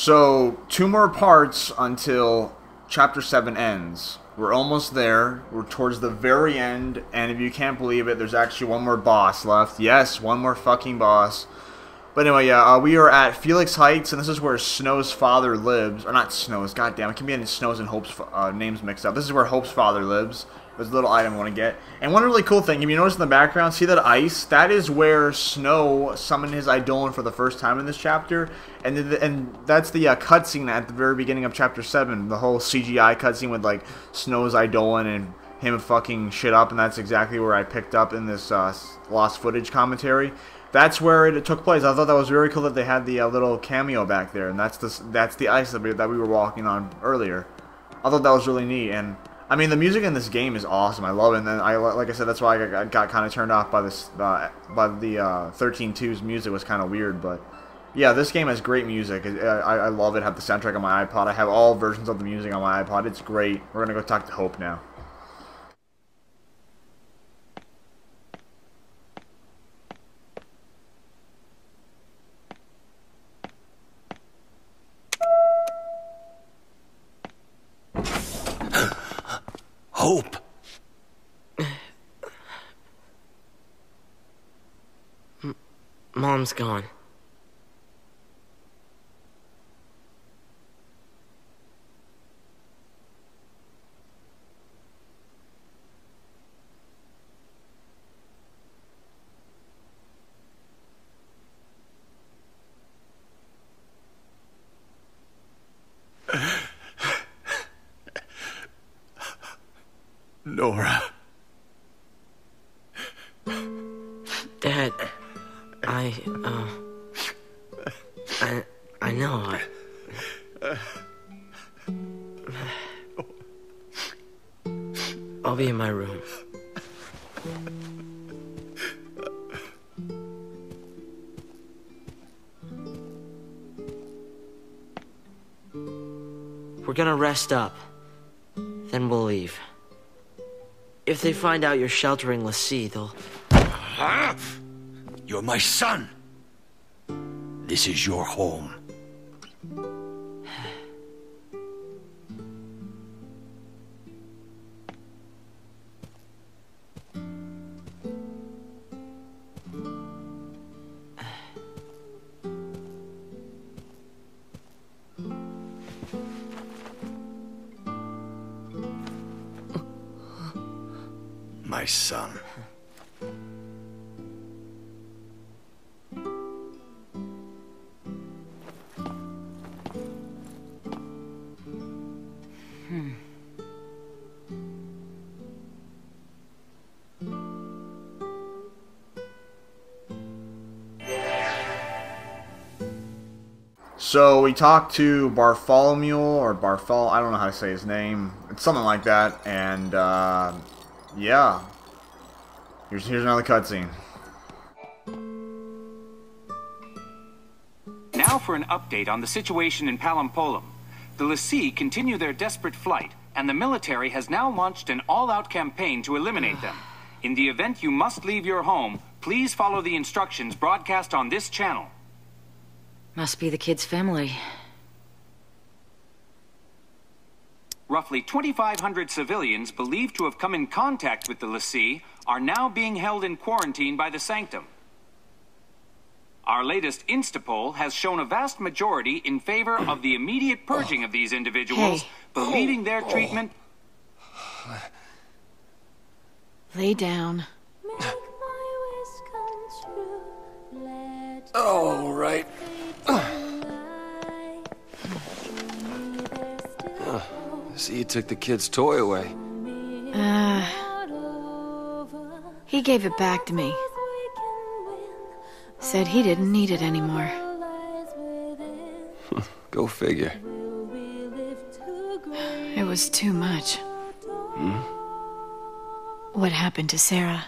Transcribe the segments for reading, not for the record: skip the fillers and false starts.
So, 2 more parts until Chapter 7 ends. We're almost there. We're towards the very end, and if you can't believe it, there's actually 1 more boss left. Yes, 1 more fucking boss. But anyway, yeah, we are at Felix Heights, and this is where Snow's father lives. Or not Snow's, goddamn, it can be in Snow's and Hope's names mixed up. This is where Hope's father lives. There's a little item I want to get. And one really cool thing, if you notice in the background, see that ice? That is where Snow summoned his Eidolon for the first time in this chapter. And that's the cutscene at the very beginning of Chapter 7. The whole CGI cutscene with, like, Snow's Eidolon and him fucking shit up. And that's exactly where I picked up in this lost footage commentary. That's where it took place. I thought that was very cool that they had the little cameo back there. And that's the ice that we were walking on earlier. I thought that was really neat. And I mean, the music in this game is awesome. I love it. And then like I said, that's why I got kind of turned off by this by the 13.2's music. Was kind of weird, but yeah, this game has great music. I love it. I have the soundtrack on my iPod. I have all versions of the music on my iPod. It's great. We're gonna go talk to Hope now. Hope. Mom's gone. Nora. Dad, I know. I'll be in my room. We're gonna rest up. Then we'll leave. If they find out you're sheltering Lassie, they'll... Huh? You're my son. This is your home. My son. So we talked to Bartholomew or Barthol, I don't know how to say his name. It's something like that, and yeah. Here's another cutscene. Now for an update on the situation in Palampolum. The Lassie continue their desperate flight, and the military has now launched an all-out campaign to eliminate them. In the event you must leave your home, please follow the instructions broadcast on this channel. Must be the kid's family. Roughly 2,500 civilians believed to have come in contact with the Lassie are now being held in quarantine by the Sanctum. Our latest Instapoll has shown a vast majority in favor of the immediate purging of these individuals, believing their treatment... Lay down. All right. See, you took the kid's toy away. He gave it back to me. Said he didn't need it anymore. Go figure. It was too much. What happened to Sarah?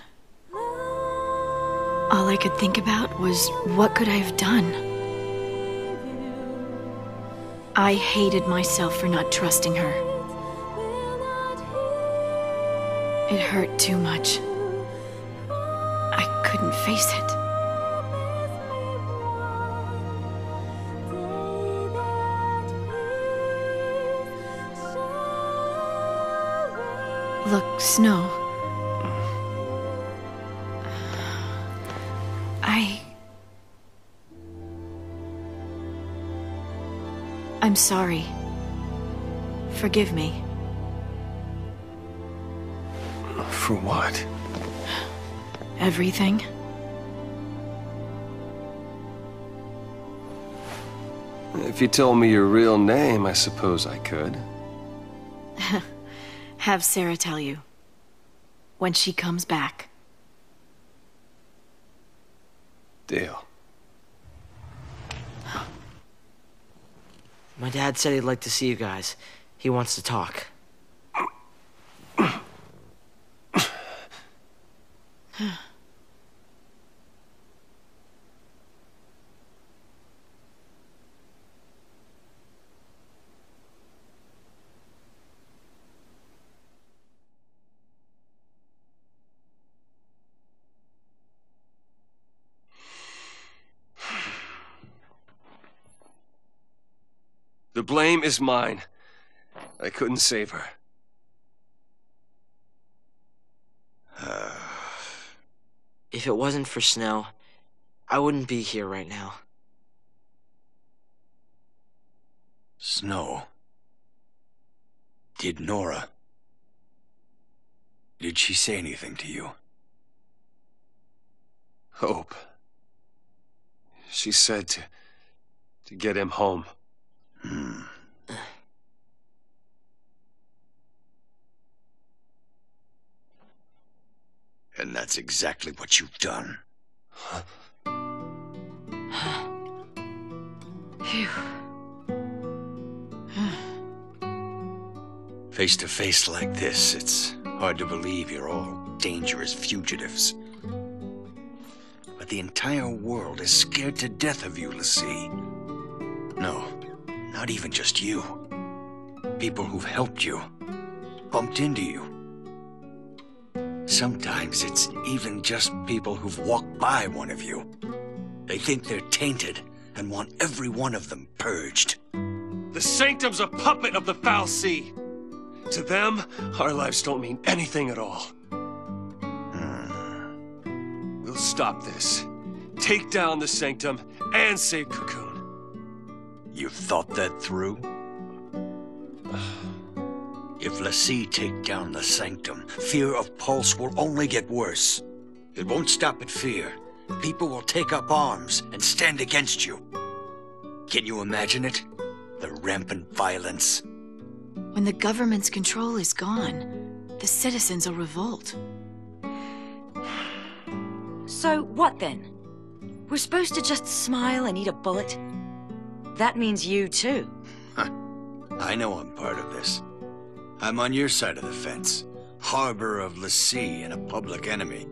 All I could think about was, what could I have done? I hated myself for not trusting her. It hurt too much. I couldn't face it. Snow. I'm sorry. Forgive me. For what? Everything. If you told me your real name, I suppose I could. Have Sarah tell you. When she comes back. Deal. My dad said he'd like to see you guys. He wants to talk. The blame is mine. I couldn't save her. If it wasn't for Snow, I wouldn't be here right now. Snow? Did Nora... Did she say anything to you? Hope. She said to get him home. And that's exactly what you've done. Face to face like this, it's hard to believe you're all dangerous fugitives. But the entire world is scared to death of you, LaCie. No, not even just you. People who've helped you, bumped into you. Sometimes it's even just people who've walked by one of you. They think they're tainted and want every one of them purged. The Sanctum's a puppet of the Foul Sea. To them, our lives don't mean anything at all. We'll stop this. Take down the Sanctum and save Cocoon. You've thought that through? If LaCie take down the Sanctum, fear of Pulse will only get worse. It won't stop at fear. People will take up arms and stand against you. Can you imagine it? The rampant violence. When the government's control is gone, the citizens will revolt. So what then? We're supposed to just smile and eat a bullet? That means you too. I know I'm part of this. I'm on your side of the fence. Harbor of LaCie and a public enemy.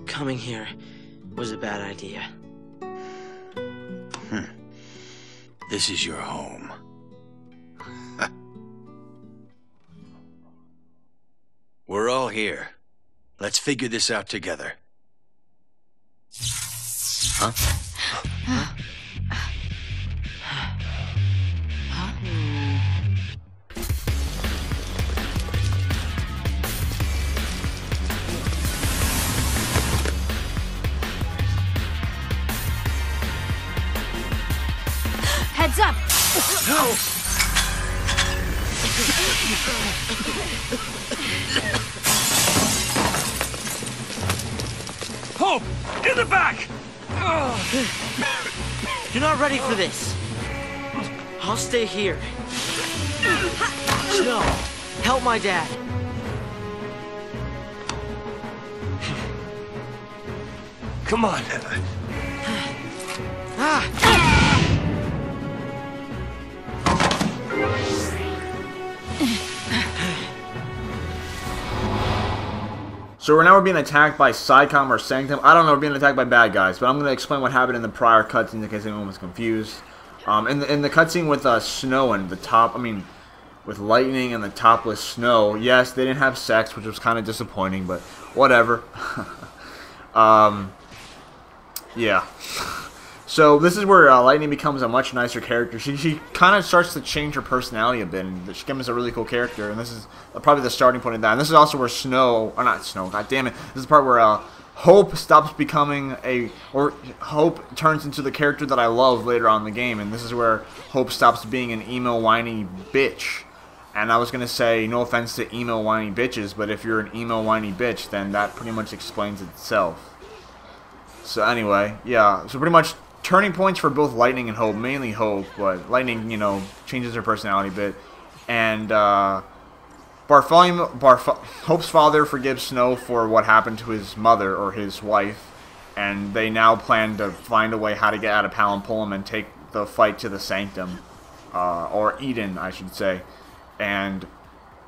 Coming here was a bad idea. This is your home. We're all here. Let's figure this out together. Huh? Heads up! Hope! In the back! You're not ready for this. I'll stay here. Snow, help my dad. Come on. So we're being attacked by Psycom or Sanctum. I don't know, we're being attacked by bad guys, but I'm going to explain what happened in the prior cutscenes in case anyone was confused. In the cutscene with Snow and the top, with lightning and the topless Snow, yes, they didn't have sex, which was kind of disappointing, but whatever. Yeah. So this is where Lightning becomes a much nicer character. She kind of starts to change her personality a bit, and she becomes a really cool character. And this is probably the starting point of that. And this is also where God damn it. This is the part where Hope stops becoming Hope turns into the character that I love later on in the game. And this is where Hope stops being an emo, whiny bitch. And I was going to say, no offense to emo, whiny bitches, but if you're an emo, whiny bitch, then that pretty much explains itself. So anyway, yeah. So pretty much turning points for both Lightning and Hope, mainly Hope, but Lightning, you know, changes her personality a bit. And Hope's father forgives Snow for what happened to his mother, or his wife, and they now plan to find a way how to get out of Palumpolum and take the fight to the Sanctum, or Eden, I should say. And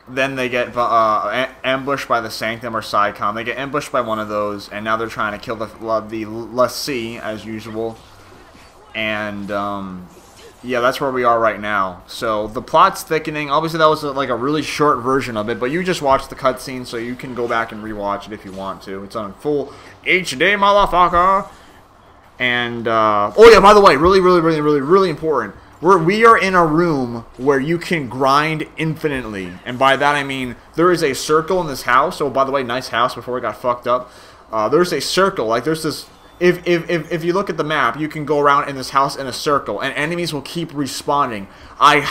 then they get ambushed by the Sanctum or Psycom. They get ambushed by one of those, and now they're trying to kill the Lassie, as usual. And yeah, that's where we are right now. So the plot's thickening. Obviously, that was like a really short version of it, but you just watched the cutscene, so you can go back and rewatch it if you want to. It's on full HD, motherfucker. And oh yeah, by the way, really important. We are in a room where you can grind infinitely, and by that I mean there is a circle in this house. Oh, by the way, nice house before it got fucked up. There's a circle, like there's this. If you look at the map, you can go around in this house in a circle, and enemies will keep respawning. I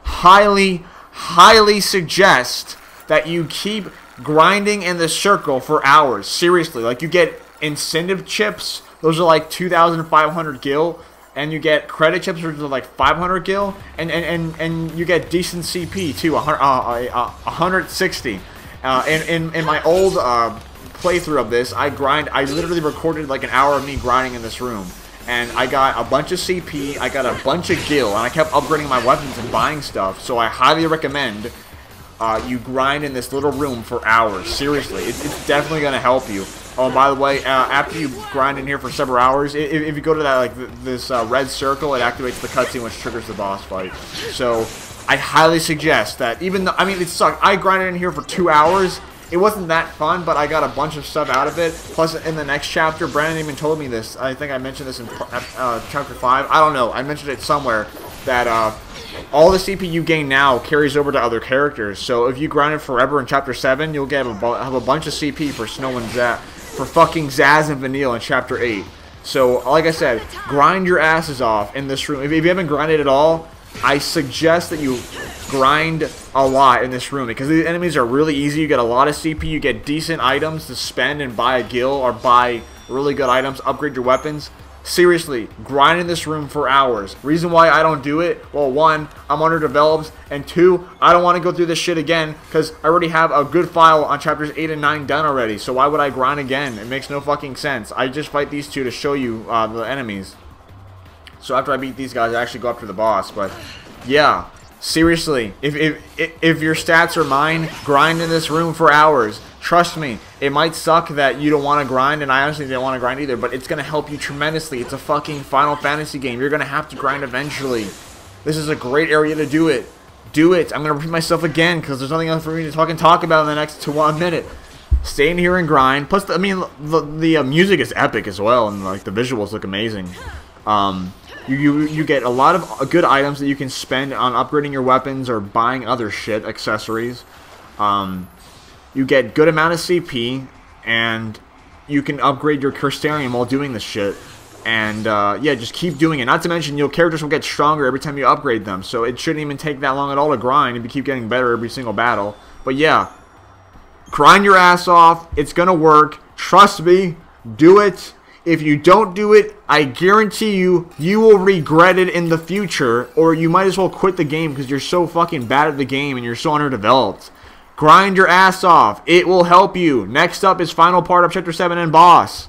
highly suggest that you keep grinding in this circle for hours. Seriously, like you get incentive chips. Those are like 2,500 gil. And you get credit chips, which are like 500 gil, and you get decent CP too, 160. In my old playthrough of this, I literally recorded like an hour of me grinding in this room, and I got a bunch of CP, I got a bunch of gil, and I kept upgrading my weapons and buying stuff. So I highly recommend you grind in this little room for hours. Seriously, it's definitely gonna help you. Oh, and by the way, after you grind in here for several hours, if you go to that this red circle, it activates the cutscene, which triggers the boss fight. So I highly suggest that, even though, I mean, it sucked. I grinded in here for 2 hours. It wasn't that fun, but I got a bunch of stuff out of it. Plus, in the next chapter, Brandon even told me this. I think I mentioned this in chapter 5. I don't know. I mentioned it somewhere that all the CP you gain now carries over to other characters. So if you grind it forever in chapter 7, you'll have a bunch of CP for Snow and for fucking Zaz and Vanille in chapter 8. So, like I said, grind your asses off in this room. If you haven't grinded at all, I suggest that you grind a lot in this room, because the enemies are really easy. You get a lot of CP, you get decent items to spend and buy a gil, or buy really good items, upgrade your weapons. Seriously, grind in this room for hours. Reason why I don't do it, well, 1, I'm underdeveloped, and 2, I don't want to go through this shit again, because I already have a good file on chapters 8 and 9 done already, so why would I grind again? It makes no fucking sense. I just fight these two to show you the enemies. So after I beat these guys, I actually go up to the boss, but yeah, seriously, if your stats are mine, grind in this room for hours. Trust me, it might suck that you don't want to grind, and I honestly don't want to grind either, but it's going to help you tremendously. It's a fucking Final Fantasy game. You're going to have to grind eventually. This is a great area to do it. Do it. I'm going to repeat myself again, because there's nothing else for me to talk about in the next 1 minute. Stay in here and grind. Plus, I mean, the music is epic as well, and like the visuals look amazing. You get a lot of good items that you can spend on upgrading your weapons or buying other shit, accessories. You get good amount of CP, and you can upgrade your Cursterium while doing this shit. And yeah, just keep doing it. Not to mention, your characters will get stronger every time you upgrade them, so it shouldn't even take that long at all to grind if you keep getting better every single battle. But yeah, grind your ass off. It's gonna work. Trust me. Do it. If you don't do it, I guarantee you, you will regret it in the future, or you might as well quit the game because you're so fucking bad at the game and you're so underdeveloped. Grind your ass off. It will help you. Next up is final part of Chapter 7 and boss.